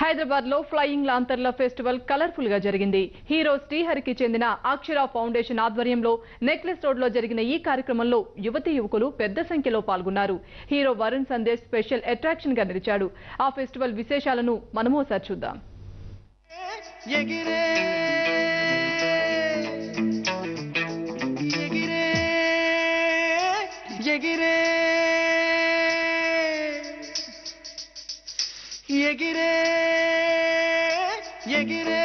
హైదరాబాద్ లో flying లాంతర్ల festival colourful గా జరిగింది. హీరో శ్రీహరికి చెందిన అక్షర ఫౌండేషన్ ఆధ్వర్యంలో నెక్లెస్ రోడ్ లో జరిగిన ఈ కార్యక్రమంలో యువతీ యువకులు పెద్ద సంఖ్యలో పాల్గొన్నారు. Hero Varun Sandesh special attraction గా నిలిచాడు. ఆ ఫెస్టివల్ విశేషాలను మనము ఒకసారి చూద్దాం. ఎగిరే ఎగిరే ఎగిరే ఎగిరే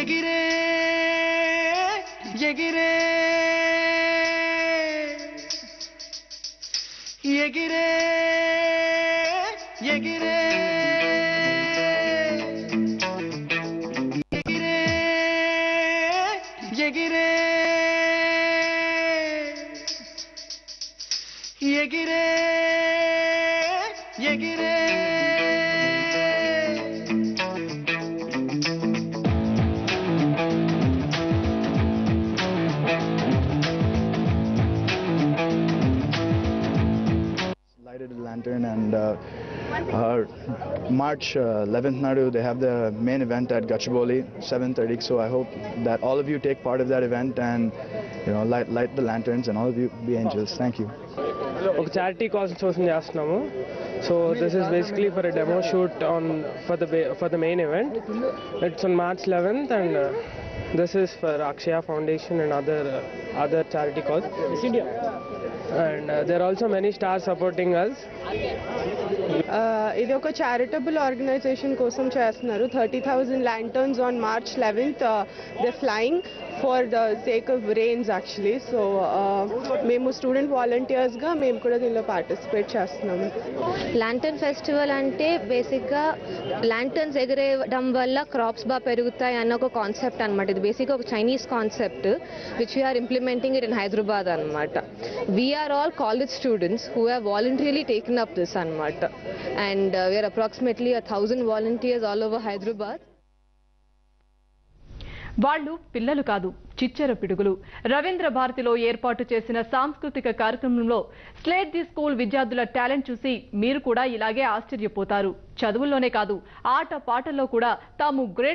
ఎగిరే ఎగిరే ఎగిరే ఎగిరే ఎగిరే Lighted a lantern and March 11th nadu they have the main event at Gachibowli 7:30, so I hope that all of you take part of that event and light the lanterns and all of you be angels. Thank you. ఒక charity cause కోసం చేస్తున్నాము. So this is basically for a demo shoot for the main event. It's on March 11th and this is for Akshaya Foundation and other charity cause. And there are also many stars supporting us. ఇది ఒక charitable organisation కోసం చేస్తున్నారు. 30,000 lanterns on March 11th. They're flying for the sake of rains actually. So మేము student వాలంటీర్స్గా మేము కూడా దీనిలో participate చేస్తున్నాము. Lantern festival అంటే బేసిక్గా లాంటర్న్స్ ఎగరేయడం వల్ల క్రాప్స్ బాగా పెరుగుతాయి అన్న ఒక కాన్సెప్ట్ అనమాట. ఇది బేసిక్గా ఒక Chinese concept which we're implementing it in Hyderabad అనమాట. We're all college students who have voluntarily taken up this అనమాట. And we're approximately 1,000 volunteers all over Hyderabad. వాళ్లు పిల్లలు కాదు, చిచ్చర పిడుగులు. రవీంద్ర భారతిలో ఏర్పాటు చేసిన సాంస్కృతిక కార్యక్రమంలో స్లేట్ ది స్కూల్ విద్యార్థుల టాలెంట్ చూసి మీరు కూడా ఇలాగే ఆశ్చర్యపోతారు. చదువుల్లోనే కాదు, ఆట పాటల్లో కూడా తాము గ్రేట్